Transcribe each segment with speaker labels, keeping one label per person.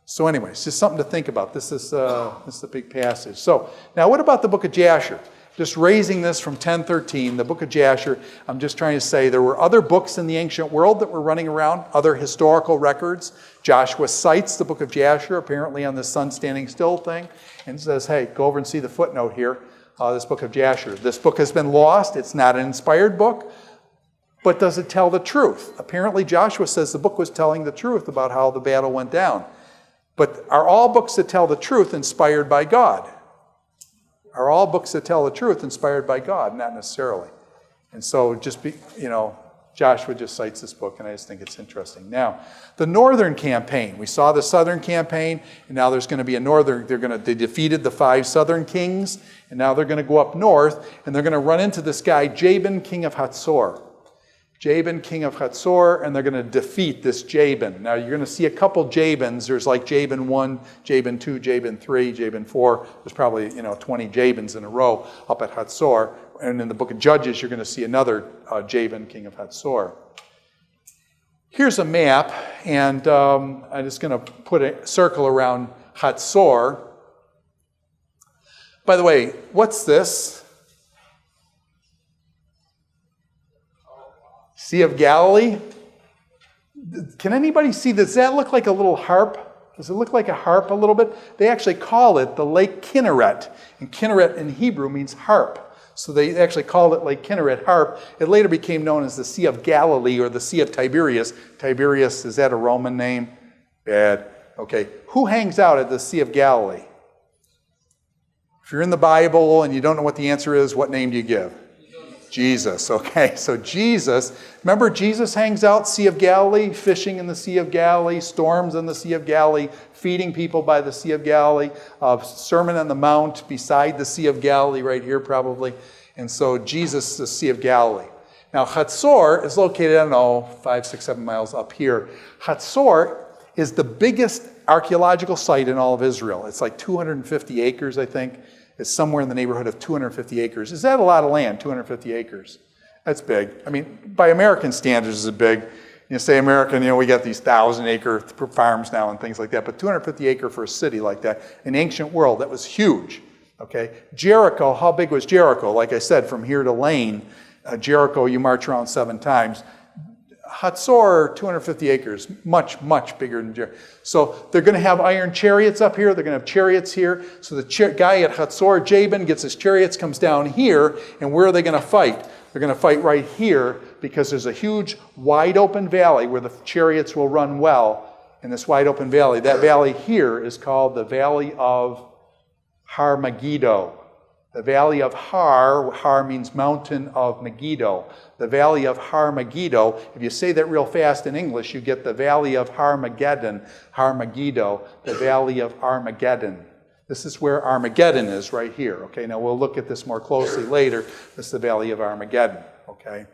Speaker 1: So anyways, just something to think about. This is a big passage. So now what about the book of Jashar? Just raising this from 1013, the book of Jashar, I'm just trying to say there were other books in the ancient world that were running around, other historical records. Joshua cites the book of Jashar, apparently on the sun standing still thing, and says, hey, go over and see the footnote here, this book of Jashar. This book has been lost. It's not an inspired book, but does it tell the truth? Apparently Joshua says the book was telling the truth about how the battle went down. But are all books that tell the truth inspired by God? Are all books that tell the truth inspired by God? Not necessarily. And so Joshua just cites this book, and I just think it's interesting. Now, the northern campaign. We saw the southern campaign, and now there's going to be a northern. They defeated the 5 southern kings, and now they're going to go up north, and they're going to run into this guy, Jabin, king of Hatzor. Jabin, king of Hatzor, and they're going to defeat this Jabin. Now, you're going to see a couple Jabins. There's like Jabin 1, Jabin 2, Jabin 3, Jabin 4. There's probably 20 Jabins in a row up at Hatzor. And in the book of Judges, you're going to see another Jabin, king of Hatzor. Here's a map, and I'm just going to put a circle around Hatzor. By the way, what's this? Sea of Galilee. Can anybody see, does that look like a little harp? Does it look like a harp a little bit? They actually call it the Lake Kinneret. And Kinneret in Hebrew means harp. So they actually called it Lake Kinneret harp. It later became known as the Sea of Galilee or the Sea of Tiberias. Tiberias, is that a Roman name? Bad. Okay. Who hangs out at the Sea of Galilee? If you're in the Bible and you don't know what the answer is, what name do you give? Jesus. Okay, so Jesus, remember Jesus hangs out Sea of Galilee, fishing in the Sea of Galilee, storms in the Sea of Galilee, feeding people by the Sea of Galilee, Sermon on the Mount beside the Sea of Galilee right here probably. And so Jesus, the Sea of Galilee. Now Hatzor is located, 5, 6, 7 miles up here. Hatzor is the biggest archaeological site in all of Israel. It's like 250 acres, I think. It's somewhere in the neighborhood of 250 acres. Is that a lot of land, 250 acres? That's big. I mean, by American standards, it's big. You say American, we got these 1,000-acre farms now and things like that, but 250 acre for a city like that, in ancient world, that was huge. Okay, Jericho, how big was Jericho? Like I said, from here to Lane, Jericho, you march around 7 times. Hatzor, 250 acres, much, much bigger than Jericho. So they're going to have iron chariots up here. They're going to have chariots here. So the guy at Hatzor, Jabin, gets his chariots, comes down here, and where are they going to fight? They're going to fight right here because there's a huge, wide open valley where the chariots will run well in this wide open valley. That valley here is called the Valley of Har Megiddo. The Valley of Har means mountain of Megiddo. The Valley of Har Megiddo, if you say that real fast in English, you get the Valley of Armageddon, Har Megiddo, the Valley of Armageddon. This is where Armageddon is right here. Okay, now we'll look at this more closely later. This is the Valley of Armageddon, okay?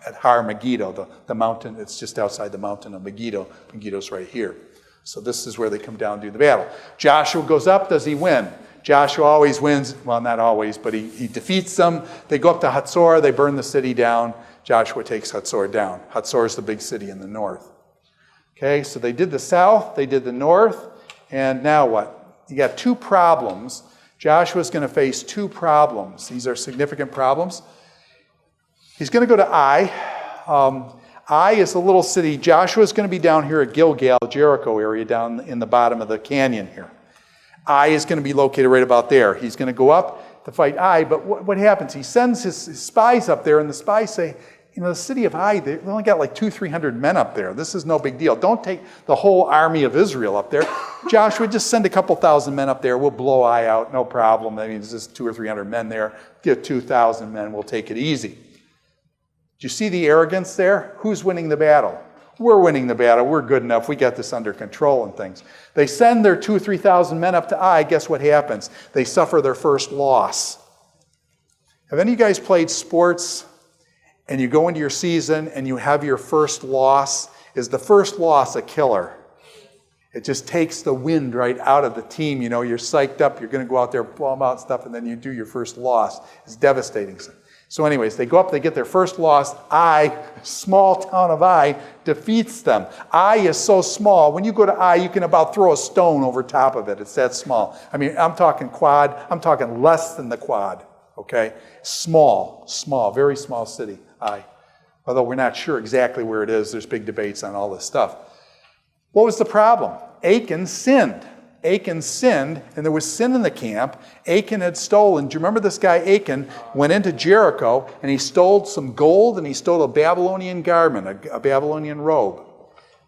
Speaker 1: At Har Megiddo, the mountain, it's just outside the mountain of Megiddo. Megiddo's right here. So this is where they come down and do the battle. Joshua goes up, does he win? Joshua always wins. Well, not always, but he defeats them. They go up to Hatzor. They burn the city down. Joshua takes Hatzor down. Hatzor is the big city in the north. Okay, so they did the south. They did the north. And now what? You got 2 problems. Joshua's going to face 2 problems. These are significant problems. He's going to go to Ai. Ai is a little city. Joshua's going to be down here at Gilgal, Jericho area, down in the bottom of the canyon here. Ai is going to be located right about there. He's going to go up to fight Ai, but what happens? He sends his spies up there, and the spies say, the city of Ai, they only got like 200-300 men up there. This is no big deal. Don't take the whole army of Israel up there. Joshua, just send a couple thousand men up there. We'll blow Ai out, no problem. I mean, there's just 200 or 300 men there. Get 2,000 men, we'll take it easy. Do you see the arrogance there? Who's winning the battle? We're winning the battle. We're good enough. We got this under control and things. They send their 2,000 or 3,000 men up to Ai. Guess what happens? They suffer their first loss. Have any of you guys played sports and you go into your season and you have your first loss? Is the first loss a killer? It just takes the wind right out of the team. You're psyched up. You're going to go out there, blow them out and stuff, and then you do your first loss. It's devastating. So anyways, they go up, they get their first loss. Ai, small town of Ai, defeats them. Ai is so small. When you go to Ai, you can about throw a stone over top of it. It's that small. I mean, I'm talking quad. I'm talking less than the quad, okay? Small, very small city, Ai. Although we're not sure exactly where it is. There's big debates on all this stuff. What was the problem? Achan sinned. Achan sinned, and there was sin in the camp. Achan had stolen. Do you remember this guy Achan went into Jericho, and he stole some gold, and he stole a Babylonian garment, a Babylonian robe.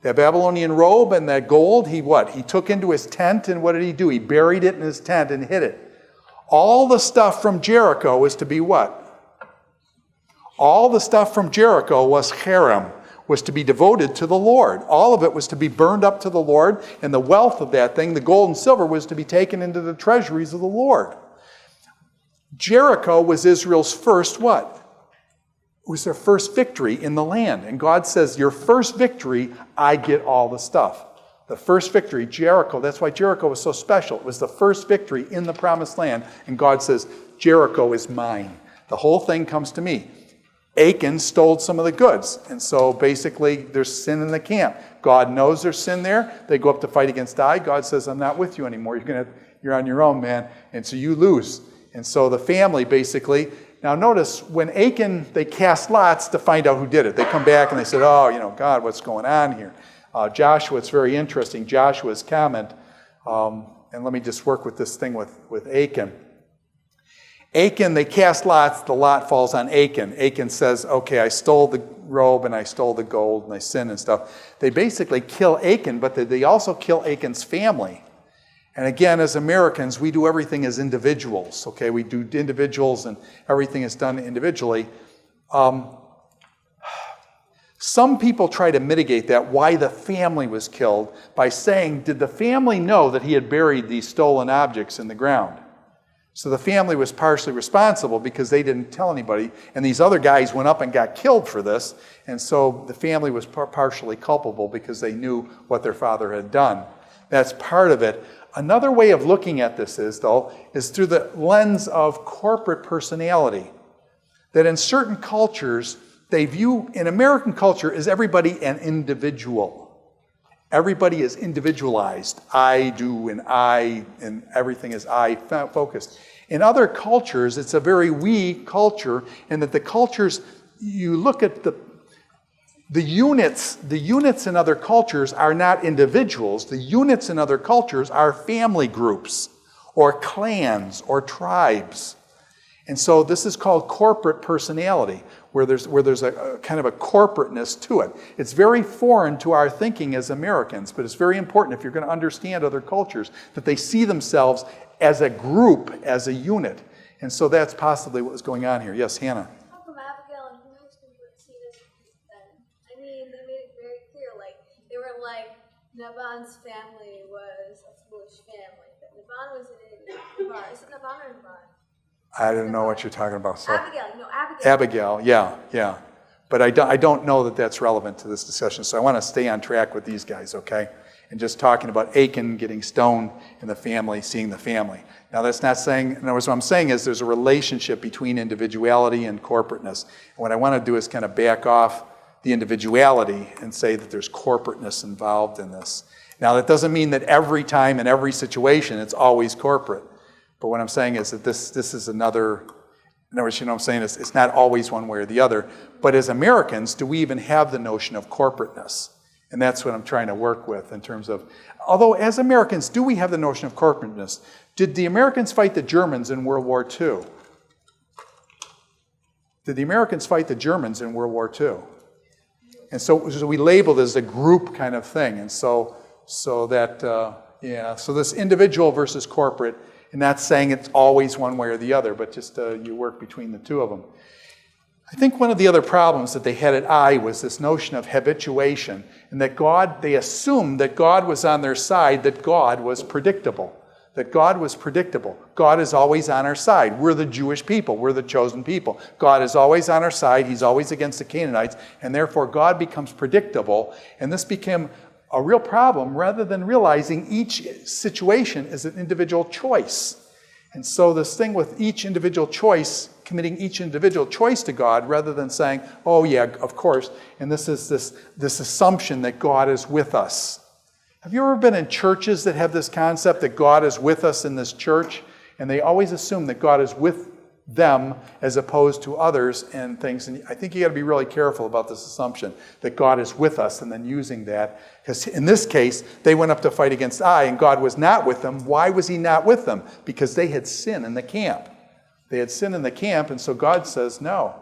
Speaker 1: That Babylonian robe and that gold, he took into his tent, and what did he do? He buried it in his tent and hid it. All the stuff from Jericho was to be what? All the stuff from Jericho was cherem, was to be devoted to the Lord. All of it was to be burned up to the Lord, and the wealth of that thing, the gold and silver, was to be taken into the treasuries of the Lord. Jericho was Israel's first what? It was their first victory in the land. And God says, your first victory, I get all the stuff. The first victory, Jericho, that's why Jericho was so special. It was the first victory in the promised land, and God says, Jericho is mine. The whole thing comes to me. Achan stole some of the goods. And so basically there's sin in the camp. God knows there's sin there. They go up to fight against Ai. God says, I'm not with you anymore. You're on your own, man. And so you lose. And so the family basically, now notice when Achan, they cast lots to find out who did it. They come back and they said, God, what's going on here? Joshua, it's very interesting. Joshua's comment, and let me just work with this thing with Achan. Achan, they cast lots, the lot falls on Achan. Achan says, okay, I stole the robe and I stole the gold and I sinned and stuff. They basically kill Achan, but they also kill Achan's family. And again, as Americans, we do everything as individuals, okay? We do individuals and everything is done individually. Some people try to mitigate that, why the family was killed, by saying, did the family know that he had buried these stolen objects in the ground? So the family was partially responsible because they didn't tell anybody, and these other guys went up and got killed for this, and so the family was partially culpable because they knew what their father had done. That's part of it. Another way of looking at this is through the lens of corporate personality. That in certain cultures, they view, in American culture, is everybody an individual. Everybody is individualized. I do, and everything is I focused. In other cultures, it's a very we culture, and that the cultures, you look at the units in other cultures are not individuals. The units in other cultures are family groups, or clans, or tribes. And so this is called corporate personality, where there's a kind of a corporateness to it. It's very foreign to our thinking as Americans, but it's very important if you're going to understand other cultures that they see themselves as a group, as a unit. And so that's possibly what was going on here. Yes, Hannah?
Speaker 2: How come Abigail and her husband were seen as then? I mean, they made it very clear, they were like, Naban's family was a foolish family, but Naban was in Nabar. Is it Naban or Naban?
Speaker 1: I don't know what you're talking about. So.
Speaker 2: Abigail,
Speaker 1: yeah. But I don't know that that's relevant to this discussion, so I want to stay on track with these guys, okay? And just talking about Achan getting stoned and the family, seeing the family. Now that's not saying, in other words, what I'm saying is there's a relationship between individuality and corporateness. And what I want to do is kind of back off the individuality and say that there's corporateness involved in this. Now that doesn't mean that every time in every situation it's always corporate. But what I'm saying is that this is another, in other words, you know what I'm saying? It's not always one way or the other. But as Americans, do we even have the notion of corporateness? And that's what I'm trying to work with in terms of, although as Americans, do we have the notion of corporateness? Did the Americans fight the Germans in World War II? Did the Americans fight the Germans in World War II? And so we labeled it as a group kind of thing. And so this individual versus corporate, and not saying it's always one way or the other, but just you work between the two of them. I think one of the other problems that they had at Ai was this notion of habituation, and that they assumed that God was on their side, that God was predictable. That God was predictable. God is always on our side. We're the Jewish people. We're the chosen people. God is always on our side. He's always against the Canaanites, and therefore God becomes predictable, and this became a real problem rather than realizing each situation is an individual choice. And so this thing with each individual choice committing each individual choice to God rather than saying, oh yeah, of course, and this is this assumption that God is with us. Have you ever been in churches that have this concept that God is with us in this church? And they always assume that God is with them as opposed to others and things. And I think you got to be really careful about this assumption that God is with us and then using that. Because in this case, they went up to fight against Ai and God was not with them. Why was he not with them? Because they had sin in the camp. They had sin in the camp, and so God says no.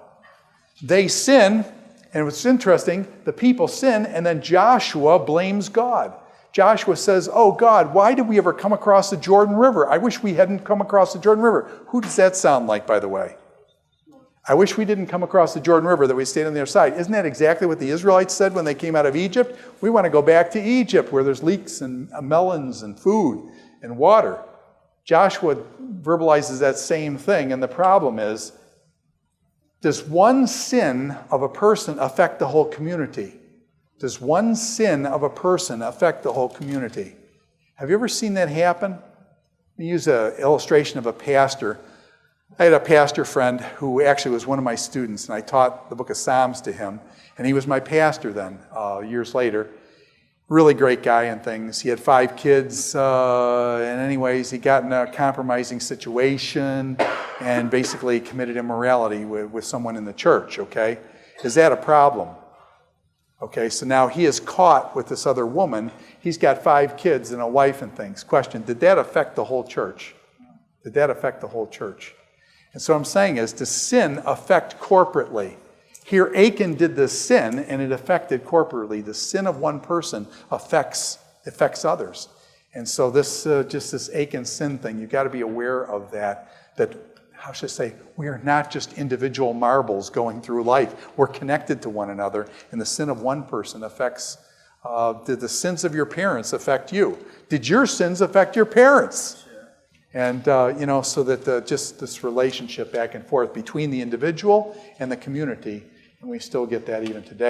Speaker 1: They sin, and what's interesting, the people sin, and then Joshua blames God. Joshua says, oh God, why did we ever come across the Jordan River? I wish we hadn't come across the Jordan River. Who does that sound like, by the way? I wish we didn't come across the Jordan River, that we stayed on the other side. Isn't that exactly what the Israelites said when they came out of Egypt? We want to go back to Egypt where there's leeks and melons and food and water. Joshua verbalizes that same thing, and the problem is, does one sin of a person affect the whole community? Does one sin of a person affect the whole community? Have you ever seen that happen? Let me use an illustration of a pastor. I had a pastor friend who actually was one of my students, and I taught the book of Psalms to him, and he was my pastor then, years later. Really great guy and things. He had 5 kids, and anyways, he got in a compromising situation and basically committed immorality with someone in the church, okay? Is that a problem? Okay, so now he is caught with this other woman. He's got 5 kids and a wife and things. Question, did that affect the whole church? Did that affect the whole church? And so what I'm saying is, does sin affect corporately? Here, Achan did this sin, and it affected corporately. The sin of one person affects others. And so this Achan sin thing, you've got to be aware of that how should I say, we are not just individual marbles going through life. We're connected to one another, and the sin of one person affects, did the sins of your parents affect you? Did your sins affect your parents? Sure. And, so that just this relationship back and forth between the individual and the community, and we still get that even today.